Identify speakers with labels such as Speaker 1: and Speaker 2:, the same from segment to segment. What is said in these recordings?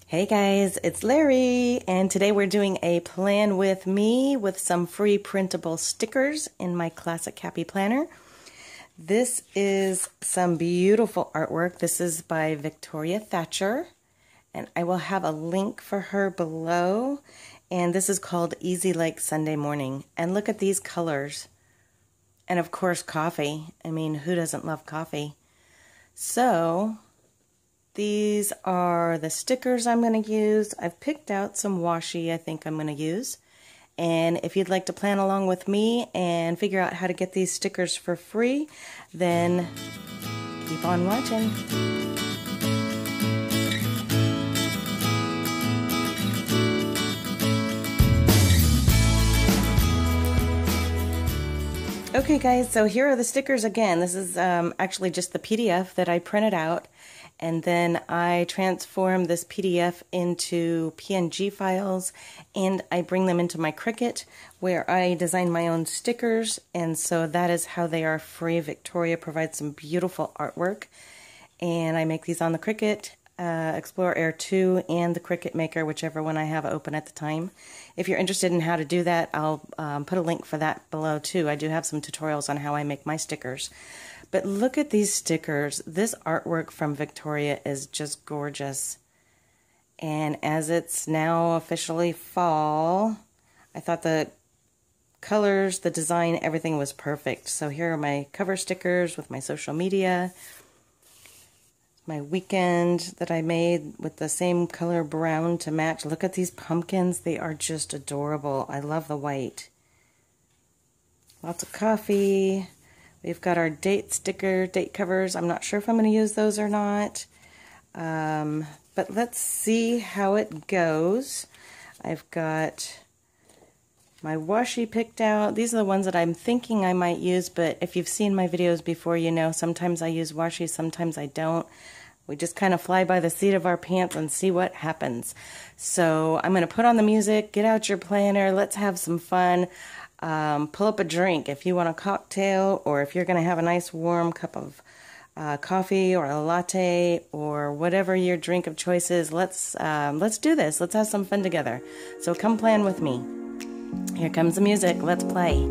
Speaker 1: Hey guys, it's Larri, and today we're doing a plan with me with some free printable stickers in my Classic Happy Planner. This is some beautiful artwork. This is by Victoria Thatcher, and I will have a link for her below. And this is called Easy Like Sunday Morning. And look at these colors. And of course, coffee. I mean, who doesn't love coffee? So these are the stickers I'm going to use. I've picked out some washi I think I'm going to use. And if you'd like to plan along with me and figure out how to get these stickers for free, then keep on watching. Okay guys, so here are the stickers again. This is actually just the PDF that I printed out. And then I transform this PDF into PNG files, and I bring them into my Cricut where I design my own stickers, and so that is how they are free. Victoria provides some beautiful artwork, and I make these on the Cricut, Explorer Air 2, and the Cricut Maker, whichever one I have open at the time. If you're interested in how to do that, I'll put a link for that below too. I do have some tutorials on how I make my stickers. But look at these stickers. This artwork from Victoria is just gorgeous. And as it's now officially fall, I thought the colors, the design, everything was perfect. So here are my cover stickers with my social media. My weekend that I made with the same color brown to match. Look at these pumpkins. They are just adorable. I love the white. Lots of coffee. We've got our date sticker, date covers. I'm not sure if I'm going to use those or not. But let's see how it goes. I've got my washi picked out. These are the ones that I'm thinking I might use, but if you've seen my videos before, you know sometimes I use washi, sometimes I don't. We just kind of fly by the seat of our pants and see what happens. So I'm going to put on the music, get out your planner, let's have some fun. Pull up a drink if you want a cocktail, or if you're going to have a nice warm cup of coffee or a latte or whatever your drink of choice is. Let's do this. Let's have some fun together. So come plan with me. Here comes the music. Let's play.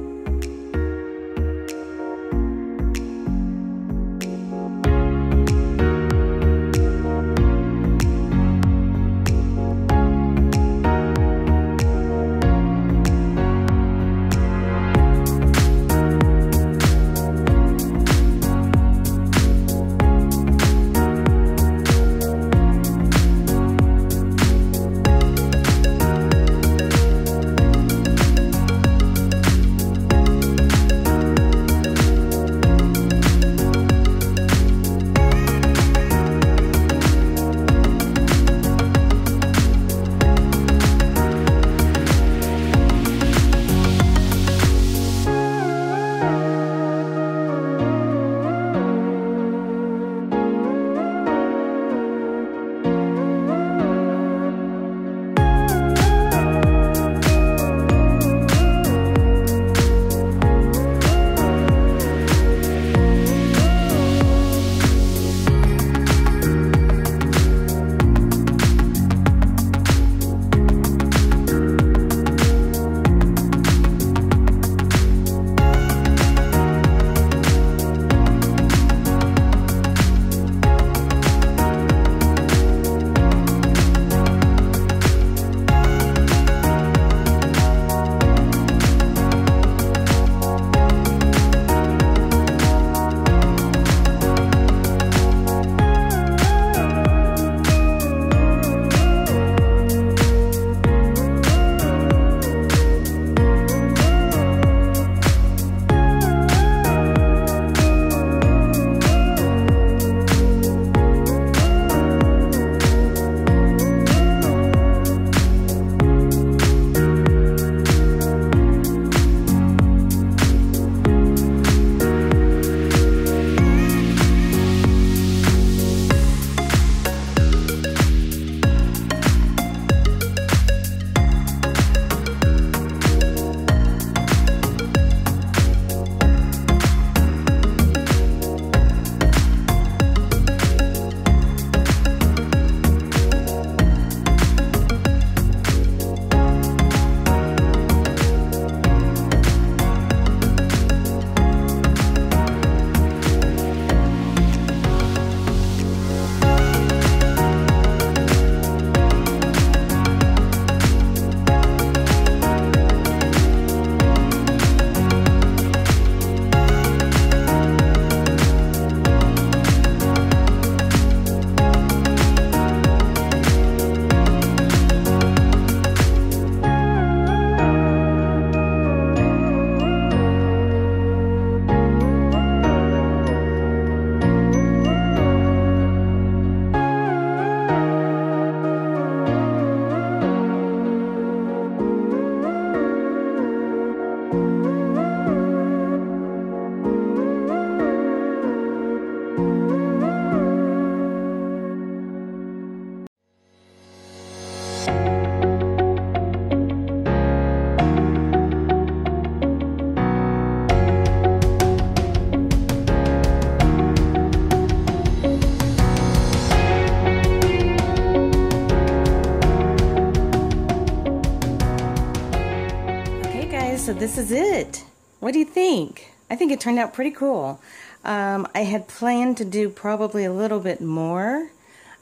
Speaker 1: this is it. What do you think? I think it turned out pretty cool. I had planned to do probably a little bit more,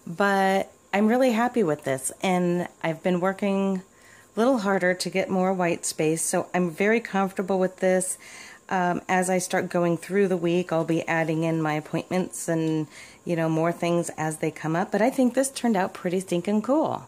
Speaker 1: but I'm really happy with this, and I've been working a little harder to get more white space, so I'm very comfortable with this. As I start going through the week, I'll be adding in my appointments and, you know, more things as they come up, but I think this turned out pretty stinking cool.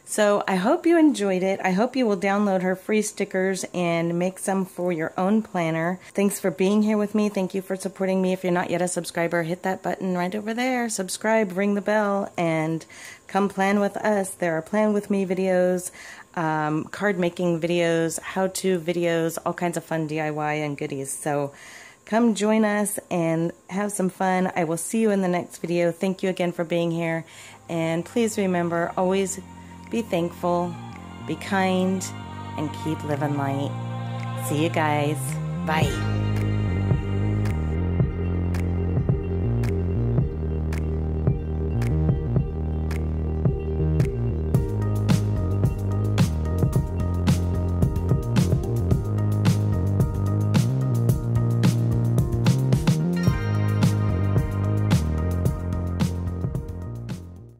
Speaker 1: So I hope you enjoyed it. I hope you will download her free stickers and make some for your own planner. Thanks for being here with me. Thank you for supporting me. If you're not yet a subscriber, hit that button right over there. Subscribe, ring the bell, and come plan with us. There are plan with me videos, card making videos, how-to videos, all kinds of fun DIY and goodies. So come join us and have some fun. I will see you in the next video. Thank you again for being here. And please remember, always be thankful, be kind, and keep living light. See you guys. Bye.